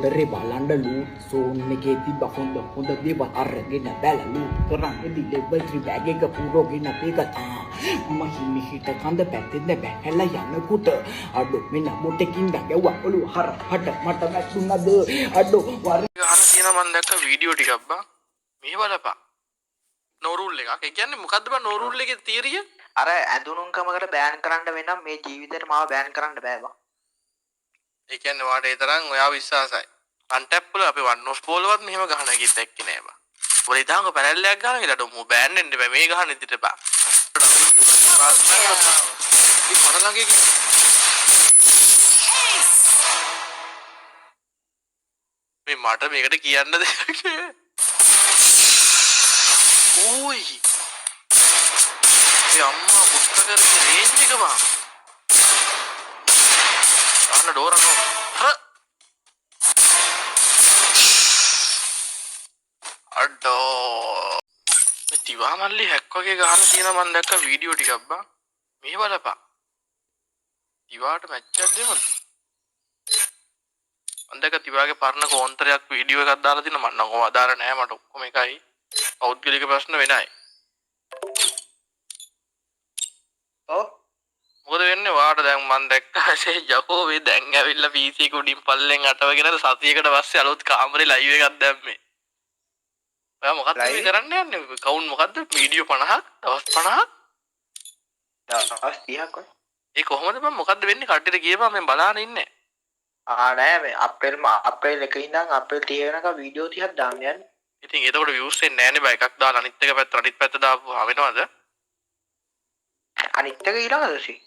ගෙදරේ බලන්න loot zone එකේ තිබ්බ හොඳ දේවල් අරගෙන බැල ලූට් කරන්නේදී ලෙවල් 3 බෑග් එක පුරෝගෙන පෙගතා මහිමිහිට කඳ පැත්තෙන්ද බැහැලා යනකොට අඩෝ මෙන්න මොටකින් ගැව්වා ඔලුව හරහට මට වැටුණාද අඩෝ වරි ගහන තියෙන මම දැක්ක වීඩියෝ ටිකක් බා මේ බලපන් නෝරූල් එකක් ඒ කියන්නේ මොකද්ද බා නෝරූල් එකේ තියරිය අර ඇඳුනුම්කමකට බෑන් කරන්න වෙනම් මේ ජීවිතේට මාව බෑන් කරන්න බෑ බා ඒ කියන්නේ වාට ඒ තරම් ඔයා විශ්වාසයි අන්ටැප් වල අපි වන් ඔෆ් බෝලවත් මෙහෙම ගහන එකක් දැක්කේ නෑ බා ඔය ඉතාලක පැනල්ලයක් ගහන එකලට මු බෑන් වෙන්න බෑ මේ ගහන ඉදිරියට බා මේ කොනලගේ මේ මට මේකට කියන්න දෙයක් ඕයි මේ අම්මා පුස්තකයේ රේන්ජ් එක බා අන්න ඩෝර නෝ අඩෝ මේ තිවා මල්ලි හැක් වගේ ගහලා තියෙන මම දැක්ක වීඩියෝ ටිකක් බා මේ බලපන් තිවාට මැච් එකක් දෙමුද මම දැක්ක තිවාගේ පරණ කෝන්තරයක් වීඩියෝ එකක් දාලා තිනවා මම නම් ඔය අදාළ නෑ මට ඔක්කොම එකයි පෞද්ගලික ප්‍රශ්න වෙනයි ඔව් මොකද වෙන්නේ වාට දැන් මම දැක්කා යකෝ මේ දැන් ඇවිල්ලා PC එක උඩින් පල්ලෙන් අටවගෙන සතියකට පස්සේ අලුත් කාමරේ ලයිව් එකක් දැම්මේ ඔයා මොකක්ද මේ කරන්න යන්නේ කවුන්ට් මොකද්ද වීඩියෝ 50ක් දවස් 50ක් දවස් 30ක් වගේ ඒ කොහොමද බං මොකද්ද වෙන්නේ කට්ටියට කියපන් මම බලාගෙන ඉන්නේ නෑ මේ අප්‍රේල් 1 ඉඳන් අප්‍රේල් 30 වෙනකම් වීඩියෝ 30ක් දාන්න යන්නේ ඉතින් එතකොට views එන්නේ නෑනේ බා එකක් දාලා අනිත් එක පැත්ත අනිත් පැත්ත දාපුවා වෙනවද අනිත් එක ඊළඟ දවසේ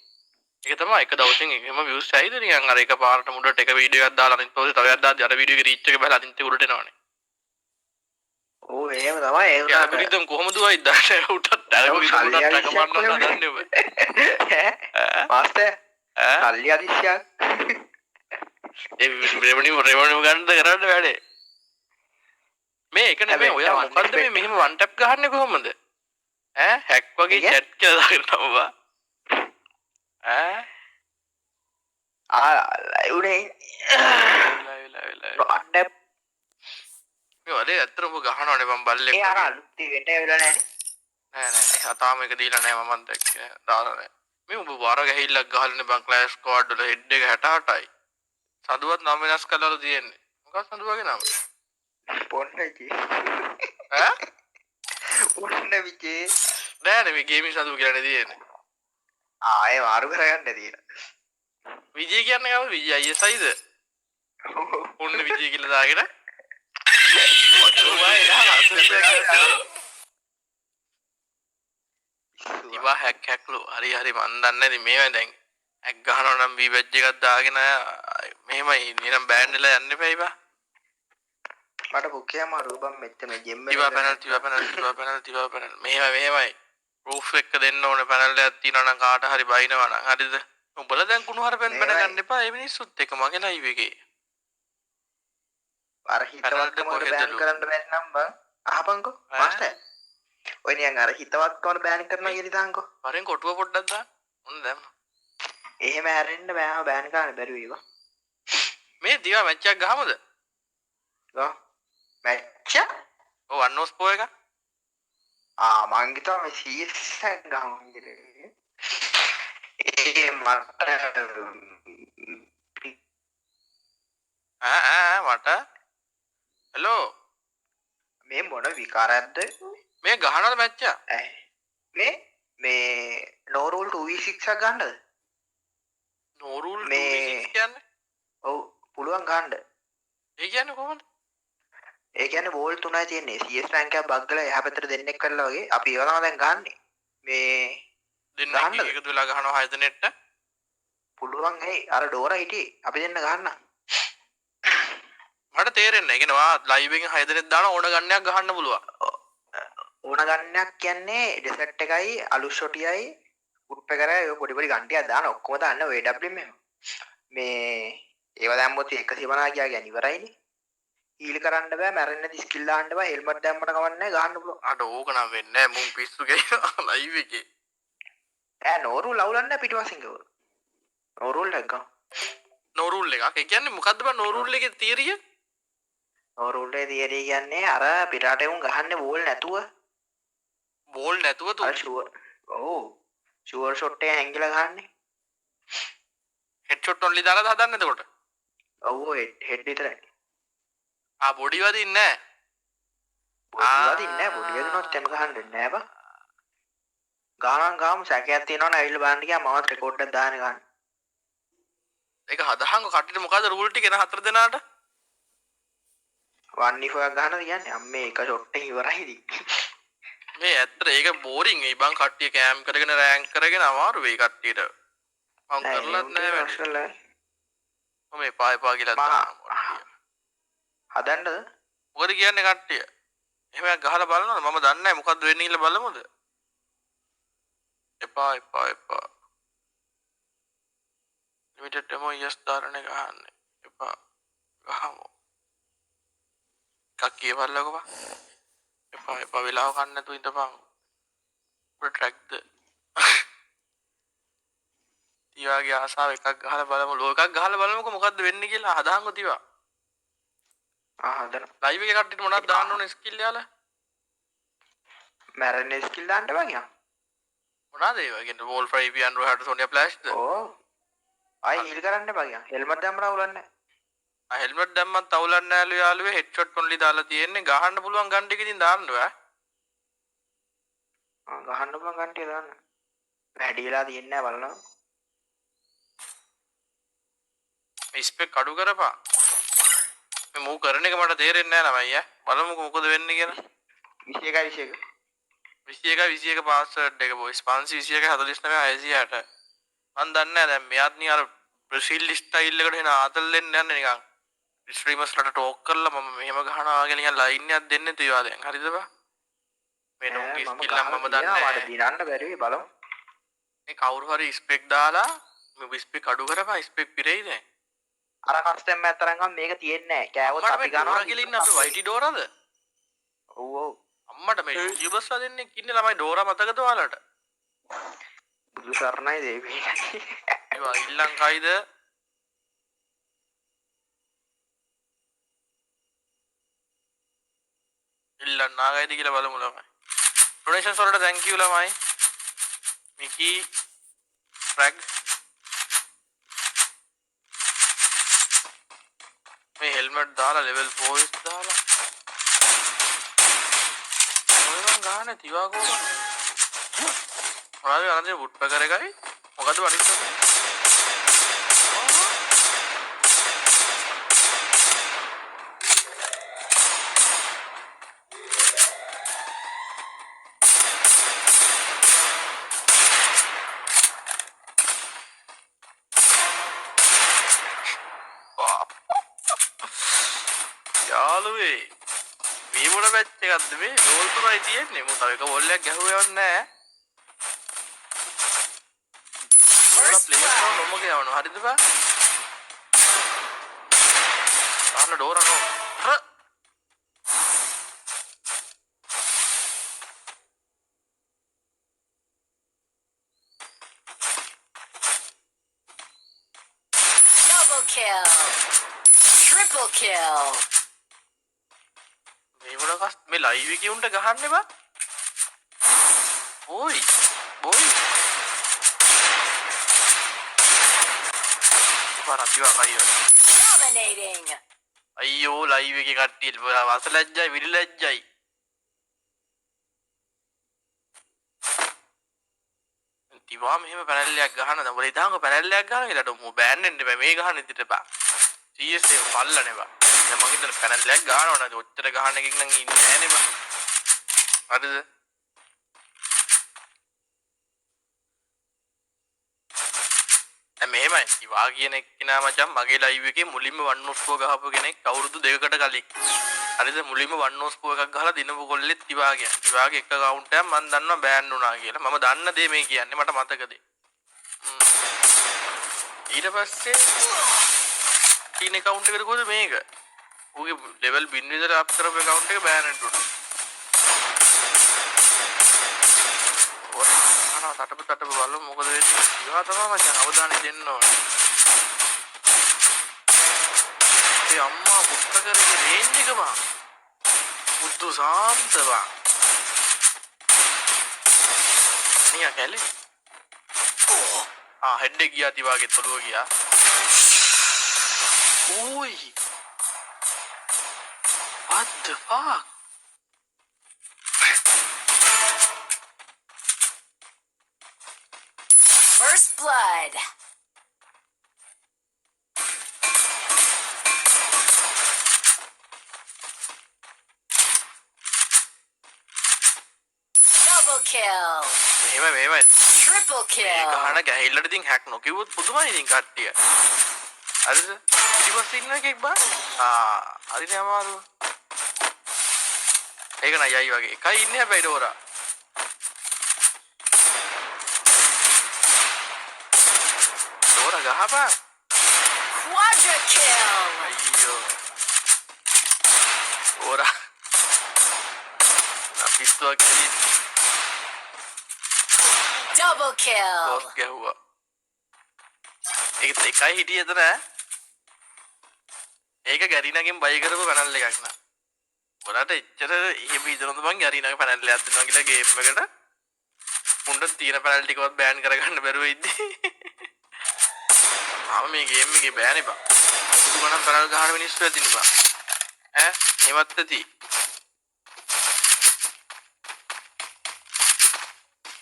ඒක තමයි එක දවසින් එකම views ඇයිද නිකන් අර එක පාරට මුඩට එක වීඩියෝ එකක් දාලා අනිත් පස්සේ තව එකක් දාද්දි අර වීඩියෝ එකේ රීච් එක බහලා අනිත් එක උඩට එනවනේ ඕ එහෙම තමයි ඒ උනා ඇල්ගොරිතම් කොහොමද වයි දාන්නේ උටත් ඇල්ගොරිතම් උටත් රකමන්න හදන්නේ ඔබ මාස්ටර් කල්ලි අදිශ්‍යක් ඒ රෙවනියු ගන්නද කරන්න වැඩේ මේ එක නෙමෙයි ඔයා මොකද්ද මේ මෙහෙම වන් ටැප් ගහන්නේ කොහොමද ඈ හැක් වගේ chat කියලා දාගෙන තමයි උනේ ටැප් මේ වලේ අතරම ගහනවනේ මම බල්ලෙක් ඒ අර අලුත් ඉවෙන්ට් එක වෙලා නෑනේ නෑ අතාම එක දීලා නෑ මම දැක්කේ දාලා නෑ මේ උඹ වර ගහිල්ලක් ගහලානේ බං ක්ලාස් ස්ක්වෑඩ් වල හෙඩ් එක 68යි සදුවත් නම වෙනස් කරලාලු තියෙන්නේ මොකක්ද සදුවගේ නම පොන්නයි ඈ පොන්න විජේ නෑනේ මේ ගේමින් සදුව කියලානේ තියෙන්නේ ආයේ මාරු කරගන්න තියෙන විජේ කියන්නේ කවුද විජේ ISIද පොන්න විජේ කියලා දාගෙන ඉවා හැක් හැක්ලු හරි හරි මන් දන්නේ නැති මේවා දැන් හැක් ගහනවා නම් බී බැජ් එකක් දාගෙන මෙහෙමයි නිකන් බෑන්ඩ් වෙලා යන්න එපා ඉබා මට පුකියම රූපම් මෙච්ච මේ ජෙම් තිවා පැනල් මෙහෙමයි ප්‍රූෆ් එක දෙන්න ඕනේ පැනල් එකක් තියෙනවා නම් කාට හරි බයිනවා නම් හරිද උඹලා දැන් කුණු හරපෙන් බැන ගන්න එපා මේ මිනිස්සුත් එක්ක මගේ ලයිව් එකේ අර හිතවත්කම බෑන් කරන්න බැරි නම් බං අහපන්කෝ මාස්ටර් ඔය නියන් අර හිතවත්කම බෑන් කරනවා කියලා හිතාන්කෝ වරෙන් කොටුව පොඩ්ඩක් දාන්න ඔන්න දැම්ම එහෙම හැරෙන්න බෑ බෑන් කරන්න බැරි වේවා මේ දිවා මැච් එකක් ගහමුද ගා මැච් ඔව් අන්නෝස් පෝ එක මං හිතුවා මේ CS එක ගහමු කියලා ඒ මට මට හෙලෝ මේ මොන විකාරයක්ද මේ ගහනවද මැච් එක මේ නෝරූල් 2v6 එකක් ගන්නද නෝරූල් මේ 2v6 කියන්නේ ඔව් පුළුවන් ගන්න ඒ කියන්නේ කොහොමද ඒ කියන්නේ වෝල් 3යි තියෙන්නේ CS රැන්ක් එකක් බග්ගලා එහා පැත්තට දෙන්නෙක් කරලා වගේ අපි ඒව තමයි දැන් ගන්නෙ මේ දෙන්න එකතු වෙලා ගහනවා 6 දෙනෙක්ට පුළුවන් ඇයි අර ඩෝර හිටියේ අපි දෙන්න ගන්න මට තේරෙන්නේ නැහැ. ඒ කියන්නේ ලයිව් එකෙන් 6 දෙනෙක් දාන ඕන ගන්නයක් ගහන්න පුළුවන්. ඕන ගන්නයක් කියන්නේ ඩෙසර්ට් එකයි අලු ෂොටියයි උඩ් එකයි ඔය පොඩි පොඩි ගන්ටියක් දාන ඔක්කොම දාන්න WW මෙහෙම. මේ ඒව දැම්මොත් 150 ගියා කියන්නේ ඉවරයිනේ. හීල් කරන්න බෑ මැරෙන්න නැති ස්කිල් දාන්න බෑ හෙල්මට් දැම්මට කවන්නේ නැහැ ගහන්න පුළුවන්. අර ඕක නම් වෙන්නේ නැහැ මුන් පිස්සු ගේනවා ලයිව් එකේ. ඈ නෝරුල් අවුලන්නේ පිටවසින් ගවල. නෝරුල් එක ගා. නෝරුල් එකක්. ඒ කියන්නේ මොකද්ද බං නෝරුල් එකේ තියරිය? ඔව් රූල් එකේ තියරි කියන්නේ අර පිටාට උන් ගහන්නේ බෝල් නැතුව බෝල් නැතුව තු අර ෂුවර් ඔව් ෂුවර් ෂොට් එක හැංගිලා ගහන්නේ හෙඩ්ෂොට් ඔන්ලි දාලා හදන්න එතකොට ඔව් හෙඩ් විතරයි බොඩි වදින්නේ බොඩි වදින්නේ බොඩි වදිනොත් එම ගහන්න දෙන්නේ නෑ බා ගානන් ගාමු සැකයක් තියෙනවනේ ඇවිල්ලා බලන්න ගියා මමත් රෙකෝඩ් එකක් දාන්න ගන්න ඒක හදහංග කට්ටියට මොකද රූල් ටික එන හතර දෙනාට 1v4 එකක් ගහන්න කියන්නේ අම්මේ එක ෂොට් එක ඉවරයි ඉතින් මේ ඇත්තට ඒක බෝරින් ඒ බං කට්ටිය කෑම් කරගෙන රෑන්ක් කරගෙන අමාරු වෙයි කට්ටියට මම කරලත් නෑ වැඩ මම එපා එපා කියලා දානවා හදන්නද මොකද කියන්නේ කට්ටිය එහෙම ගහලා බලනවද මම දන්නේ නැහැ මොකද්ද වෙන්නේ කියලා බලමුද එපා ලිමිටඩ් ඩෙමෝ යස් දාරනේ ගහන්නේ එපා ගහමු එකක් කියවල්ලකෝ බා එපා වෙලාව ගන්න නැතුව ඉඳපන් ප්‍රොට්‍රැක්ට් තියාගේ ආසාව එකක් ගහලා බලමු ලෝකයක් ගහලා බලමුකෝ මොකද්ද වෙන්නේ කියලා හදාංගෝ තියා හදන ලයිව් එකේ කට්ටියට මොනවද දාන්න ඕනේ ස්කිල් යාලා මැරෙන්නේ ස්කිල් දාන්න බෑ කියා මොනවාද ඒ වගේ වෝල් ෆ්‍රයි පියන් රෝහට සෝනියා ෆ්ලෑෂ්ද ඕ ආයි හීල් කරන්න බෑ කියා හෙල්මට් දැම්මම අවුලන්නේ හෙල්මට් දැම්මත් අවුලන්නේ නැලු යාළුවේ හෙඩ්ෂොට් ඔන්ලි දාලා තියෙන්නේ ගහන්න පුළුවන් ගන් ටික ඉතින් දාන්න බෑ ගහන්න පුළුවන් ගන් ටික දාන්න වැඩි වෙලා තියෙන්නේ නැහැ බලනවා මේ ස්පෙක් අඩු කරපන් මේ මූව් කරන එක මට තේරෙන්නේ නැහැ ළමයි බලමුකෝ මොකද වෙන්නේ කියලා 21 පාස්වර්ඩ් එක බොයිස් 521 49 660 මන් දන්නේ නැහැ දැන් මෙයාත් නිය අර බ්‍රසීල් ස්ටයිල් එකට එන ආතල් දෙන්න යන්නේ නිකන් ස්ට්‍රීමර්ස්ලට ටෝක් කරලා මම මෙහෙම ගහනවා කියලා නිකන් ලයින් එකක් දෙන්නේ තියවා දැන් හරිද බා මේ නෝගේ ස්කිල් නම් මම දන්නේ නැහැ මට දිනන්න බැරි වෙයි බලමු මේ කවුරු හරි ස්පෙක් දාලා මේ ස්පෙක් අඩු කරපන් ස්පෙක් පිරෙයි දැන් අර කස්ටම් එකක් තරම් ගම මේක තියෙන්නේ නැහැ කෑවොත් අපි ගන්නවා කියලා ඉන්න අපි වයිටි ඩෝරාද ඔව් ඔව් අම්මට මේ යූටියුබර්ස්ලා දෙන්නේ ඉන්නේ ළමයි ඩෝරා මතකද ඔයාලට බුදු සරණයි දේවී ඒවා ශ්‍රී ලංකායිද ඉල්ලන්න නාගයිද කියලා බලමු ළමයි ඩොනේෂන්ස් වලට thank you ළමයි මිකි ෆ්‍රැග් මේ හෙල්මට් දාලා ලෙවල් 4 දාලා මොනවාන් ගන්න තිවා කොහොමද මොනවාද අරන්නේ වුඩ් පැකර් එකයි මොකද වඩින්න යාළුවේ මේ මොන පැච් එකක්ද මේ රෝල් තුනයි තියෙන්නේ මොකද එක බෝලයක් ගැහුවේවත් නැහැ ඔයාලා ප්ලේයර් නෝ නොමග යවනවා හරිද බා තාන්න ඩෝර නෝ Double kill. Triple kill. මේ ලයිව් එකේ උන්ට ගහන්න බා ඕයි පාරන්තිවා කයියෝ Dominating. අයියෝ ලයිව් එකේ කට්ටිය වසලැජ්ජයි විරිලැජ්ජයි තිවා මෙහෙම පැනල්ලයක් ගහන දැන් ඔලේ දාංග පැනල්ලයක් ගහන කියලාට මෝ බෑන් වෙන්න බෑ මේ ගහන්න ඉතින් එපා CS එක පල්ලනේ බා දැන් මම හිතන පැනල්ලයක් ගහනවා නේද ඔච්චර ගහන එකකින් නම් ඉන්නේ නෑනේ බා හරිද මෙහෙමයි ඉවා කියන එක්කිනා මචං මගේ ලයිව් එකේ මුලින්ම වන්නෝස්කෝ ගහපු කෙනෙක් අවුරුදු 2කට කලින් හරිද මුලින්ම වන්නෝස්කෝ එකක් ගහලා දිනපු කොල්ලෙත් ඉවාගේ එක කවුන්ට් එකක් මම දන්නවා බෑන් වුණා කියලා මම දන්න දේ මේ කියන්නේ මට මතකද ඊට පස්සේ තීන කවුන්ට් එකට කොහොමද මේක ඌගේ ලෙවල් බින් විතර අප් කරපු කවුන්ට් එක බෑන් වෙනවා තටප බලමු මොකද වෙන්නේ ඉවා තමයි මචං අවධානය දෙන්න ඕනේ අම්මා පුත්තකරගේ රේන්ජ් එක බං බුද්ධ සාන්ත බං නිය කැලේ හෙඩ් එක ගියා තිවාගේ තොලුව ගියා ඕයි what the fuck First blood. Double kill. මෙහෙම Triple kill. ගහන ගැහිල්ලට ඉතින් හැක් නොකිව්වොත් පුදුමයි ඉතින් කට්ටිය හරිද ඊපස්සේ ඉන්න එකෙක් බා හරිනේ අමාරු ඒක නයි අය වගේ එකයි ඉන්නේ හැබැයි ඩෝරා ඩෝරා ගහපන් Quadra kill. අයියෝ ඩෝරා අපිස්තුවක් කිලි Double kill. බොස් ගැහුවා ඒකත් එකයි හිටියේද නෑ ඒක ගැරිනගෙන් බයි කරපු පැනල් එකක් නා ඔයාලට එච්චර එහෙම හිතනොත් මං ගැරිනගේ පැනල් එකක් දෙනවා කියලා ගේම් එකට මුණ්ඩ තියෙන පැනල් ටිකවත් බෑන් කරගන්න බැරුව ඉද්දි ආව මේ ගේම් එකේ බෑනේ බං මුදු ගණන් පැනල් ගහන මිනිස්සු ඇතිනේ බං ඈ එවත් ඇති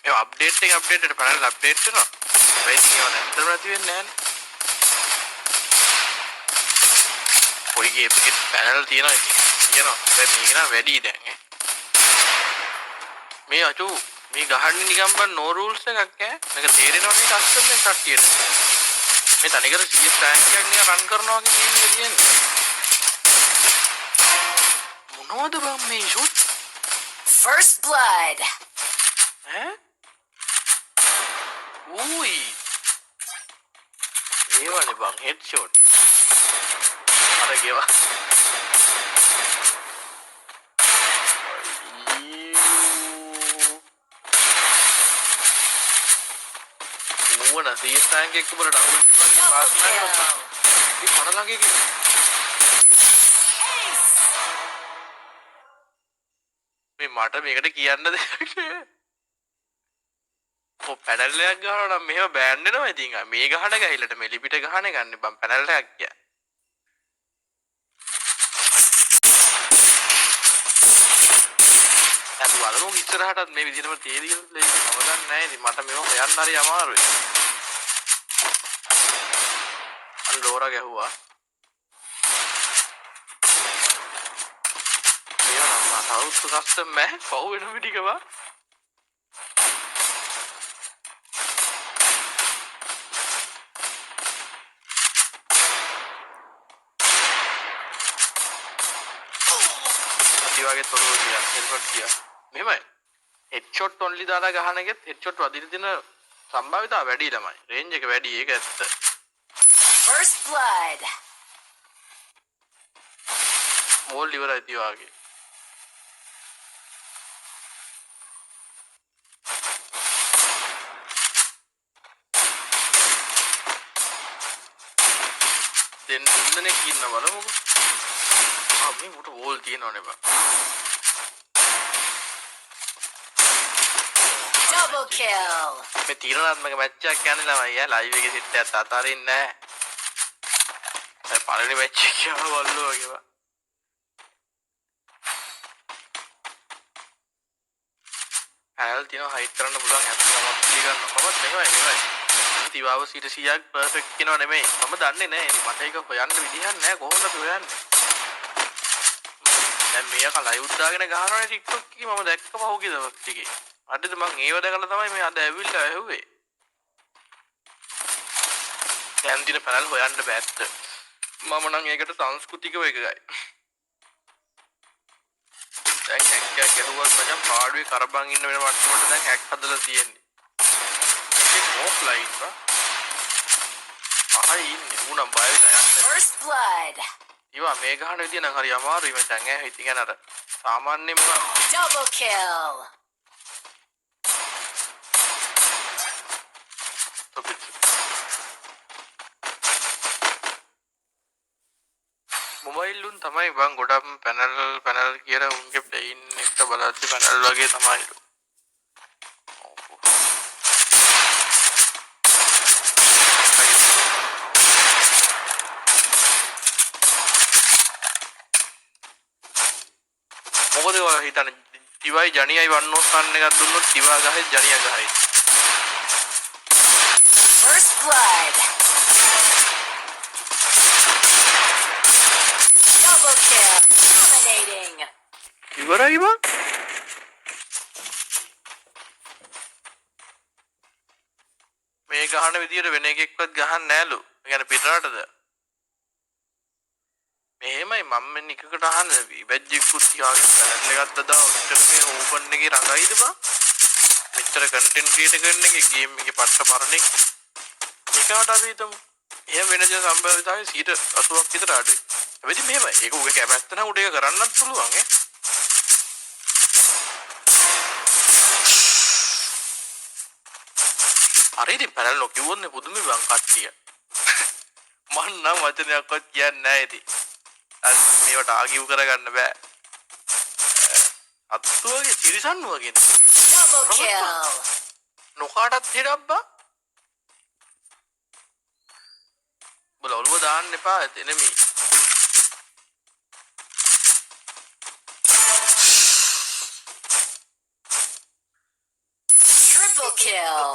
ඒ අප්ඩේට් එක පැනල් අප්ඩේට් වෙනවා වෙයිට් කියවන ඇත්තටම නැති වෙන්නේ නැහැ ඔය ගේම් එකේ පැනල් තියෙනවා ඉතින් කියනවා දැන් මේක නම් වැඩි දැන් මේ අචු මේ ගහන්නේ නිකන් බන් නෝ රූල්ස් එකක් ඈ මේක තේරෙනවනේ කස්ටම් එක කට්ටියට මේ තනිකර CS ටැන්ක් එකක් නිකන් රන් කරනවා වගේ ගේම් එක තියෙන්නේ මොනවද බං මේ ෂොට් First blood. ඈ ඌයි ඒවනේ බං හෙඩ්ෂොට් අර ගෙවා ඕන CS ටැන්ක් එක වල ඩවුන්ලෝඩ් කරලා පාස් කරනවා ඉතින් මොන ළඟේ මේ මට මේකට කියන්න දෙයක් නෑ පැනල් එකක් ගහනවා නම් මෙහෙම බෑන් වෙනවා ඉතින් මේ ගහන ගහිලට මෙලි පිට ගහන ගන්න බම් පැනල් එකක් කිය. අපි බලමු ඉස්සරහටත් මේ විදිහටම තේරි කියලා මම දන්නේ නැහැ ඉතින් මට මේව හොයන්න හරි අමාරුයි. අර ඩෝරා ගැහුවා. මේවා නම් සවුත් කස්ටම් මෑ පව් වෙන විදිහකවා. වගේ තොරව ගියා හෙඩ්ෂොට් ගියා මෙහෙමයි හෙඩ්ෂොට් ඔන්ලි දාලා ගහන එකෙත් හෙඩ්ෂොට් වදින දින සම්භාවිතාව වැඩි ළමයි රේන්ජ් එක වැඩි ඒක ඇත්ත First blood. මෝල් ඉවරයි තියාගේ දෙන්න දෙන්නෙක් ඉන්න බලමුකෝ මේ උට වෝල් තියෙනවනේ බා Double kill. මේ තීරණාත්මක මැච් එකක් යන්නේ ළමයි යා ලයිව් එකේ සිට එකත් අතාරින්නේ නැහැ පළවෙනි මැච් එක කියවල වල්ලෝ වගේ බා හැල් තියෙනවා හයිට් කරන්න පුළුවන් 70ක් පිළිගන්න කොහොමද මෙහෙමයි තිවාව 100ක් පර්ෆෙක්ට් කියනවා නෙමෙයි මම දන්නේ නැහැ මට ඒක හොයන්න විදිහක් නැහැ කොහොමද අපි හොයන්නේ දැන් මේක ලයිව් දාගෙන ගහනවානේ TikTok එකේ මම දැක්ක පහුගිය දවස් ටිකේ. අදද මං ඒව දැකලා තමයි මේ අද ඇවිල්ලා ඇහුවේ. දැන් දින පැනල් හොයන්න බෑත්ත. මම නම් ඒකට සංස්කෘතිකව එකයි. දැන් හැක් එකක් ගැහුවත් මචං පාඩුවේ කරබන් ඉන්න වෙන මට්ටමට දැන් හැක් හදලා තියෙන්නේ. ඒක ඕෆ්ලයින් බා. අහයි ඉන්නේ උනම් බය වෙලා යන්න. First blood. ඉවා මේ ගහන විදිය නම් හරි අමාරුයි මචං ඈ ඉතින් අර සාමාන්‍යයෙන්ම Double kill. මොබයිල්ලුන් තමයි බං ගොඩක් පැනල් කියලා උන්ගේ ප්ලේයින් එක බලද්දි පැනල් වගේ තමයිලු. මොකද ඔයාලා හිතන්නේ තිවයි ජනියයි වන්නෝස් ගන්න එකක් දුන්නොත් තිවා ගහයි ජනියා ගහයි. First blood. Double kill. Dominating. ඉවරයි බං. මේ ගහන විදියට වෙන එකෙක්වත් ගහන්නේ නෑලු. ඒ කියන්නේ පිටරටද? මෙහෙමයි මම මෙන්න එකකට අහන්නේ බැජ්ජිකුත් තියාගෙන පැනල් එකක් දදා ඔච්චර මේ ඕපන් එකේ රඟයිද බං? මෙච්චර කන්ටෙන්ට් ක්‍රියේට් කරන එකේ ගේම් එකේ පට්ට පරණේ ඒකට අපි හිතමු. එහෙම වෙන දේ සම්භාවිතාවය 80ක් විතර අඩුයි. හැබැයි මෙහෙමයි ඒක උගේ කැමැත්ත නම් උඩ ඒක කරන්නත් පුළුවන් ඈ. අර ඉතින් පැනල් නොකියවන්නේ පුදුමයි බං කට්ටිය. මන් නම් වචනයක්වත් කියන්නේ නැහැ ඉතින්. මේවට ආගිව් කරගන්න බෑ. අත්තු වගේ තිරිසන් වගේ. Double kill. නොකාටත් හිරබ්බා. බල ඔළුව දාන්න එපා එනෙමි. Triple kill.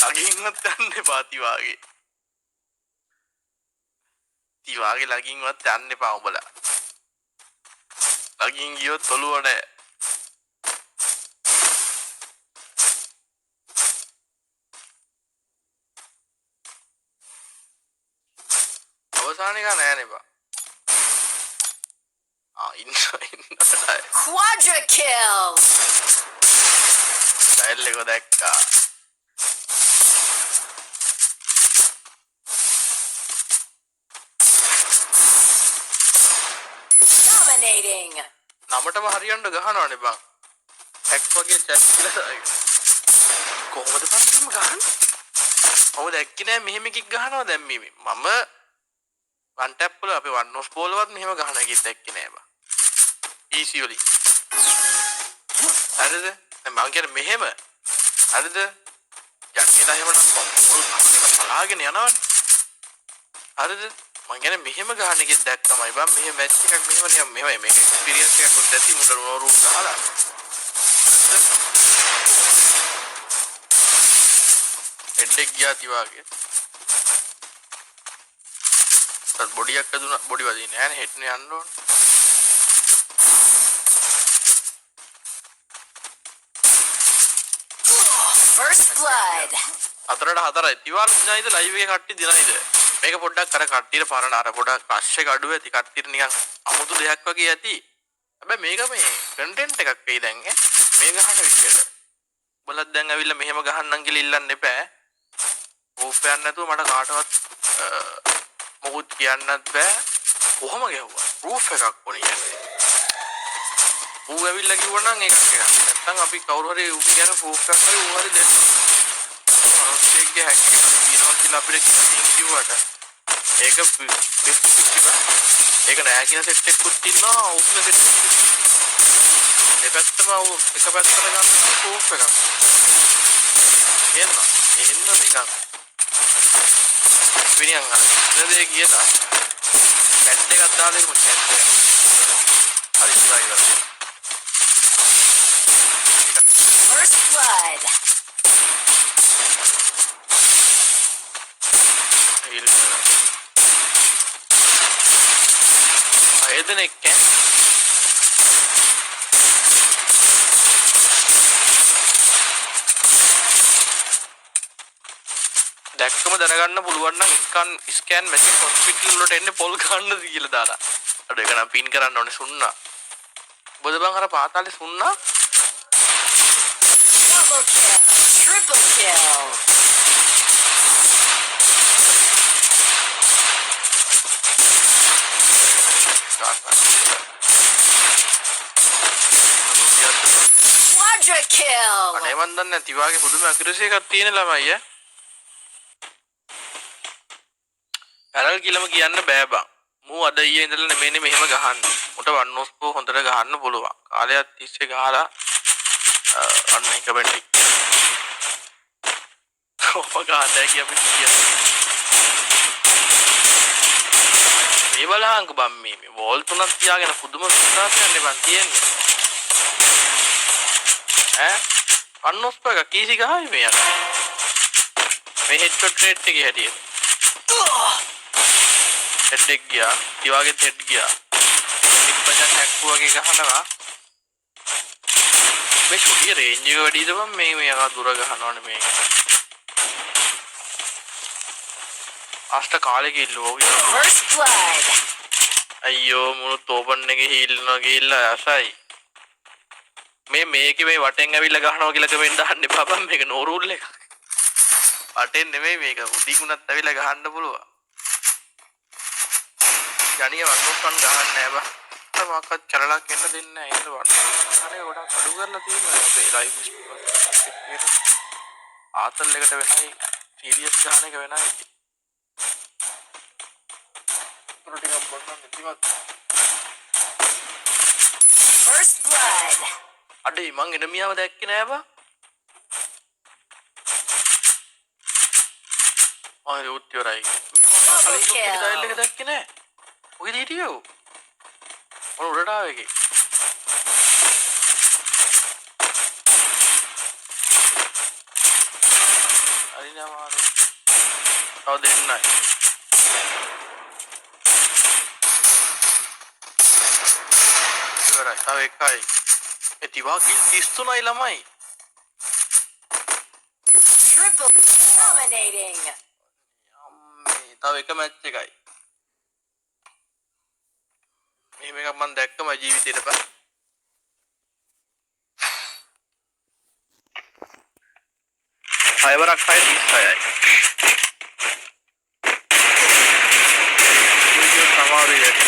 ලගින්වත් යන්න එපා තිවාගේ. තිවාගේ ලගින්වත් යන්න එපා උඹලා. ලගින් ගියොත් ඔළුව නැහැ. අවසාන එක නෑ නේ බා. ඉන්න. Quadra kill. ඩයල් එක දැක්කා. Dominating. නමටම හරියන්න ගහනවානේ බං. හැක් වගේ චැට් කියලා කොහොමද බං මම ගහන්නේ? ඔව් දැක්කේ නෑ මෙහෙම එකක් ගහනවා දැන් මම වන් ටැප් වල අපි වන් ඔෆ් බෝලවත් මෙහෙම ගහන එකක් දැක්කේ නෑ බං. ඊසි වලි. හරිද? දැන් මම කියන්නේ මෙහෙම. හරිද? යන්නේ එහෙම නම් බෝල් බලාගෙන යනවනේ. හරිද? මම කියන්නේ මෙහෙම ගහන එකක් දැක්කමයි බං මෙහෙම මැච් එකක් මෙහෙම නිකන් මෙහෙමයි මේක එක්ස්පීරියන්ස් එකක් උත් ඇති මුට නෝරු ගහලා එඩෙක් ගියාති වාගේ අර බොඩියක් ඇදුනා බොඩි වදින්නේ නැහැ නේ හෙට්නේ යන්න ඕන First blood. අතරට හතරයි තිවාල දිනයිද ලයිව් එකේ කට්ටි දිනයිද මේක පොඩ්ඩක් අර කට්ටියට පරණ අර පොඩ්ඩක් ක්‍රෂ් එක අඩු ඇති කට්ටියට නිකන් අමුතු දෙයක් වගේ ඇති හැබැයි මේක මේ කන්ටෙන්ට් එකක් වෙයි දැන් මේ ගහන විදියට බලත් දැන් ඇවිල්ලා මෙහෙම ගහන්නම් කියලා ඉල්ලන්න එපා ඕප් යන්න නැතුව මට කාටවත් මොකුත් කියන්නත් බෑ කොහොම ගැහුවා ප්‍රූෆ් එකක් ඕනේ කියන්නේ ඌ ඇවිල්ලා කිව්වනම් ඒක නැත්තම් අපි කවුරු හරි ඌ කියන ප්‍රූෆ් එකක් හරි ඌ හරි දෙන්න ඒකේ හැක් එක දිනවා කියලා අපිට කිව්වට ඒක 50-50 ඒක නෑ කියන සෙට් එකකුත් ඉන්නවා ඕපන් සෙට් එකකුත් දෙපැත්තම එක පැත්තකට ගන්න ප්‍රූෆ් එකක් එන්න නිකන් විනියන් අර ඉන්නදේ කියලා පැට් එකක් දාලා ඉමු චැට් එක හරි ඉස්සරහට First blood. එදෙනෙක් දැක්කම දැනගන්න පුළුවන් නම් ස්කෑන් මැෂින් හොස්පිටල් වලට එන්නේ පොල් ගන්නද කියලා දාලා. අර ඒක නම් පින් කරන්න ඕනේ සුන්නා. බොද බං අර පාතාලේ සුන්නා. Double kill. Triple kill. Quadra kill. අනේ මන් දන්නේ නැති වාගේ පුදුම ඇකියුරසි එකක් තියෙන ළමයි ඈ. පැනල් කියලාම කියන්න බෑ බං. මූ අද ඊයේ ඉඳලා නෙමෙයි මෙහෙම ගහන්නේ. උට වන්නොස්පෝ හොඳට ගහන්න පුළුවන්. කාලයක් තිස්සේ ගහලා අන්න එක බෙන්ටි. ඔබ ගහතයි අපි කියන්නේ. මේ බලහන්ක බම් මේ වෝල් තුනක් තියාගෙන පුදුම විශ්වාසයක් නේ බං තියෙන්නේ. ඈ වන්නොස්පෝ එක කීසි ගහයි මේ යන. මේ හෙඩ්ෂොට් රේට් එකේ හැටියට. හෙඩ් එක ගියා. ඒ වගේ හෙඩ් ගියා. 1% හැක්කුවගේ ගහනවා. මේ ෂොටි රේන්ජ් එක වැඩිද බං මේ යකා දුර ගහනවනේ මේක. අෂ්ට කාලේ කිල්ලෝ. First blood. අයියෝ මුණු තෝපන් එකේ හීල්නවා ගිහිල්ලා ඇසයි. මේකේ මේ වටෙන් ඇවිල්ලා ගහනවා කියලා කමෙන් දාන්න එපා බං මේක නෝ රූල් එකක්. වටෙන් නෙමෙයි මේක උඩින් උනත් ඇවිල්ලා ගහන්න පුළුවන්. ජනිය වන්නොස්සන් ගහන්න නෑ බං. මොකක්වත් චලලක් එන්න දෙන්නේ නෑ. ඒක වන්න. අනේ ගොඩක් අඩු කරලා තියෙනවා අපේ ලයිව් එකේ. ආතල් එකට වෙනයි සීරියස් ගහන එක වෙනයි. ටිකක් බොන්න නිදිමත්. First blood. අඩේ මං එනමියාව දැක්කේ නෑ බං. ආයෙ උත්තරයි. මේ මම කලින් ඩයිල් එක දැක්කේ නෑ. ඔයද හිටියෝ? මොන උඩට ආවේගේ? අරිනා මාරු. තව දෙන්නයි. ඉවරයි. තව එකයි. ඒ තිවා කිල් 33යි ළමයි. Triple dominating. අම්මේ තව එක මැච් එකයි. මෙහෙම එකක් මම දැක්කම ජීවිතේට බෑ. හයවරක් 6:36යි. වීඩියෝ සමාරු යටි.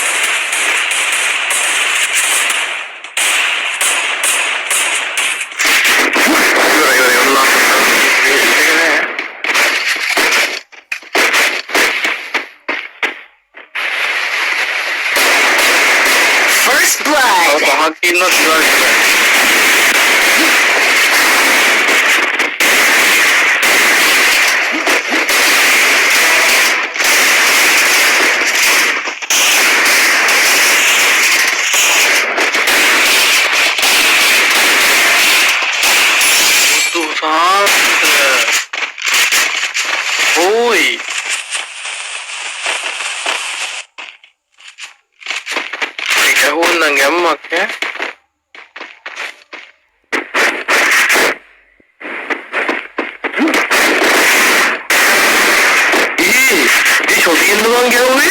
First blood. පහක් ඉන්නවා කියලා. Oi. Nang gammak ya. Di shotin doang gawe.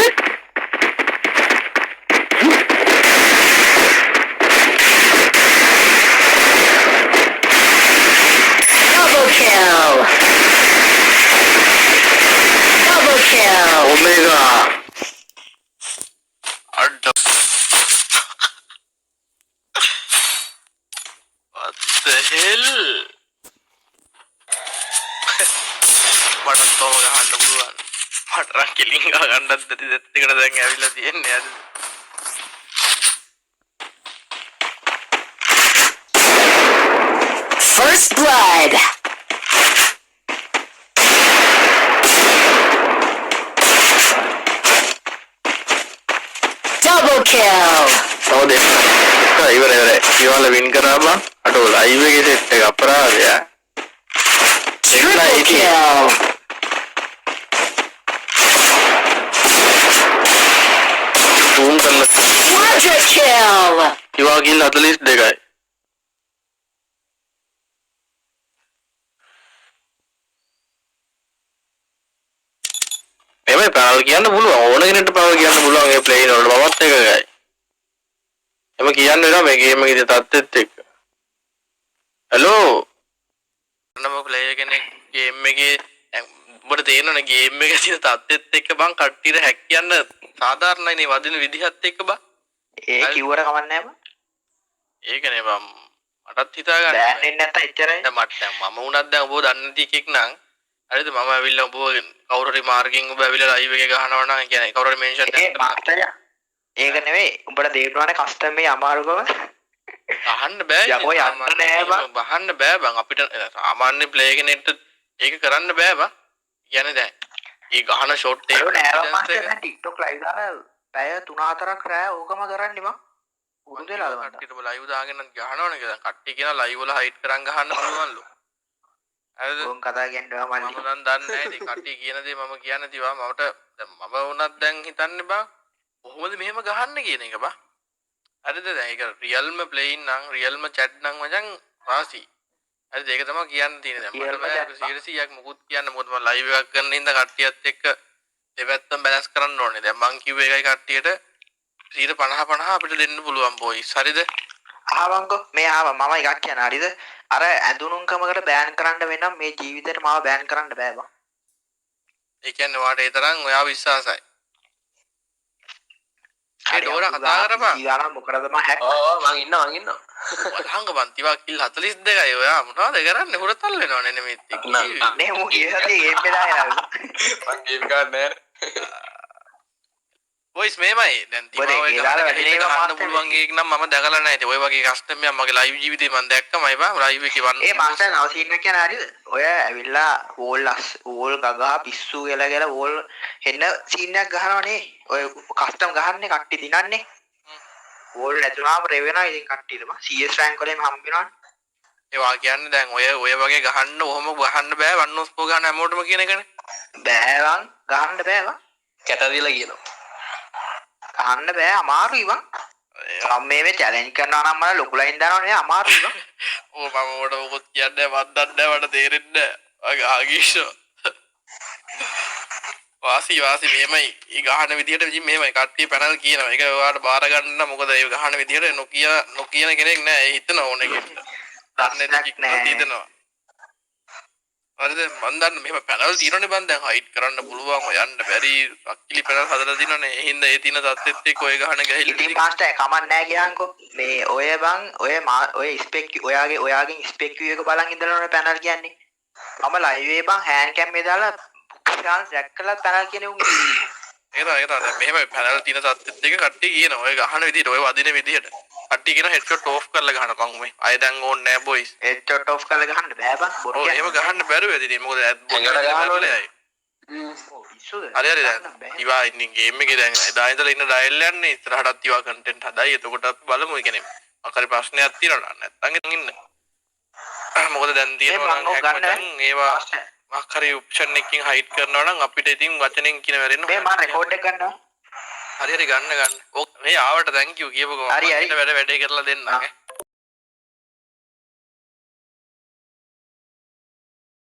Double kill. Double kill. Omega. Adda. What the hell? මට තෝම ගහන්න පුළුවන්. මට රන් කෙලින් ගන්නත් දෙති දෙකට දැන් ඇවිල්ලා තියෙන්නේ අද. First blood. Double kill. තව දෙන්න. ඉවරයි. ඊවල වින් කරා බං. අට ලයිව් එකේ සෙට් එක අපරාධය. Triple kill. zoom කරලා Quadra kill. ඉවා ගිහින් 42යි. එමේ පැනල් කියන්න පුළුවන්. ඕන කෙනෙක්ට පැනල් කියන්න පුළුවන් මේ ප්ලේයින් වලට මමත් එකයි. එම කියන්න වෙනවා මේ ගේම් එකේ තත්ත්වෙත් එක්ක. හලෝ. නම ප්ලේයර් කෙනෙක් ගේම් එකේ ඔබට තේරෙනවනේ ගේම් එකේ තියෙන තත්ත්වෙත් එක්ක බං කට්ටියට හැක් කියන්න සාධාරණයි නේ වදින විදිහත් එක්ක බං. ඒ කිව්වට කමක් නැහැ බං. ඒකනේ බං මටත් හිතා ගන්න. බෑන් එන්නේ නැත්නම් එච්චරයි. දැන් මට මම උනත් දැන් ඔබ දන්නේ නැති එකෙක් නම් හරිද මම ඇවිල්ලා ඔබ කවුරු හරි මාර්ගයෙන් ඔබ ඇවිල්ලා ලයිව් එකේ ගහනවා නම් කියන්නේ කවුරු හරි මෙන්ෂන් ඒ මාස්ටර් ඒක නෙවෙයි උඹට තේරුණානේ කස්ටම් මේ අමාරුකම අහන්න බෑ යකෝ යන්න නෑ බං බහන්න බෑ බං අපිට සාමාන්‍ය ප්ලේ කෙනෙක්ට ඒක කරන්න බෑ බං කියන්නේ දැන් ඒ ගහන ෂොට් එක නෑ බං මාස්ටර් දැන් TikTok live දාලා පැය 3-4ක් රෑ ඕකම කරන්නේ මං උරුදු වෙලාද මන්ට කට්ටියට ලයිව් දාගෙන ගහනවනේ කියලා කට්ටිය කියන ලයිව් වල හයිට් කරන් ගහන්න පුළුවන්ලු හරිද ඕන් කතා කියනවා මල්ලි මම නම් දන්නේ නැහැ ඉතින් කට්ටිය කියන දේ මම කියන්න තියවා මට දැන් මම වුණත් දැන් හිතන්නේ බං කොහොමද මෙහෙම ගහන්න කියන එක බං හරිද දැන් ඒක රියල්ම ප්ලේයින් නම් රියල්ම chat නම් මචං වාසි හරිද ඒක තමයි කියන්න තියෙන්නේ දැන් මට බෑ 100ක් මුකුත් කියන්න මොකද මම ලයිව් එකක් කරන ඉඳන් කට්ටියත් එක්ක දෙපැත්තම බැලන්ස් කරන්න ඕනේ දැන් මං කිව්වේ එකයි කට්ටියට 50 අපිට දෙන්න පුළුවන් බොයිස් හරිද ආවංගෝ මේ ආව මම එකක් කියන හරිද අර ඇඳුනුම්කමකට බෑන් කරන්න වෙනම් මේ ජීවිතේට මාව බෑන් කරන්න බෑ බං ඒ කියන්නේ වාට ඒ තරම් ඔයා විශ්වාසයි ඒ ඩෝරා කතා කරපන් ඊගාන මොකටද මම හැක් මං ඉන්නවා වලහංග බන්තිවා කිල් 42යි ඔයා මොනවද කරන්නේ හොරතල් වෙනවනේ නෙමෙයි නේ මු ගියසතිය ගේම් එකේ දාගෙන මං ගේම් ගන්න වොයිස් මේමයි දැන් තිබා ඔය ගහන්න පුළුවන් එකක් නම් මම දැකලා නැහැ ඉතින් ඔය වගේ කස්ටමර් මගේ ලයිව් ජීවිතේ මම දැක්කමයි බා ලයිව් එකේ වන්න ඒ මාස්ටර් නව සීන් එක කියන හරිද ඔය ඇවිල්ලා වෝල් ගගා පිස්සු කියලා වෝල් හෙන්න සීන් එකක් ගහනවනේ ඔය කස්ටම් ගහන්නේ කට්ටි දිනන්නේ වෝල් නැතුනම රෙ වෙනවා ඉතින් කට්ටියම CS රෑන්ක් වලින් හම්බ වෙනවනේ ඒවා කියන්නේ දැන් ඔය වගේ ගහන්න ඔහොම ගහන්න බෑ වන්නොස්පෝ ගන්න හැමෝටම කියන එකනේ බෑ වන් ගහන්න බෑ වන් කැට දීලා කියනවා ගහන්න බෑ අමාරුයි වන් මම මේ චැලෙන්ජ් කරනවා නම් මම ලොකු ලයින් දානවා නේ අමාරුයි වන් ඕ මම උඩ මොකොත් කියන්නේ වද්දන්නේ මට තේරෙන්නේ නැහැ ආගීෂෝ වාසි මෙහෙමයි ඊ ගහන විදියට ඉතින් මෙහෙමයි කට්ටිය පැනල් කියනවා ඒක ඔයාලට බාර ගන්න මොකද ඒ ගහන විදියට නොකියන කෙනෙක් නෑ ඒ හිතන ඕන එකෙක් දන්නේ නැහැ හිතනවා හරිද මන් දන්න මෙහෙම පැනල් තියෙනනේ බං දැන් හයිට් කරන්න පුළුවන් හොයන්න බැරි අක්කිලි පැනල් හදලා දිනවනේ ඒ හින්දා ඒ තියෙන තත්ත්වෙත් එක්ක ඔය ගහන ගහිල්ල ඉතින් මාස්ටර් කමක් නැහැ කියන්කෝ මේ ඔය බං ඔය ස්පෙක් ඔයාගෙන් ස්පෙක් view එක බලන් ඉඳලානේ පැනල් කියන්නේ මම ලයිව් එකේ බං හෑන්ඩ් කැම් එක දාලා chance රැක් කළා පැනල් කියන උන් ඒක දැන් මෙහෙම පැනල් තියෙන තත්ත්වෙත් එක්ක කට්ටිය කියනවා ඔය ගහන විදියට ඔය වදින විදියට කට්ටිය කියන හෙඩ්ෂොට් ඔෆ් කරලා ගහන්න මං උමේ අය දැන් ඕනේ නැහැ බොයිස් හෙඩ්ෂොට් ඔෆ් කරලා ගහන්න බෑ බං බොරු ඔය එහෙම ගහන්න බැරුව ඇති මොකද හරි දැන් ඉවා ඉන්නේ ගේම් එකේ දැන් එදා ඉඳලා ඉන්න ඩයල් යන්නේ ඉස්සරහටත් ඉවා කන්ටෙන්ට් හදයි එතකොට අපි බලමු ඒ කියන්නේ අකරි ප්‍රශ්නයක් තියෙනවා නැත්නම් ඉන්න මොකද දැන් තියෙනවා නම් ඒවා අකරි ඔප්ෂන් එකකින් හයිඩ් කරනවා නම් අපිට ඉතින් වචනෙන් කියන වැරෙන්න මේ මම රෙකෝඩ් එක ගන්නවා හරි ගන්න ඔක් මේ ආවට තැන්කියු කියපුවා හරි වැඩේ කරලා දෙන්නම්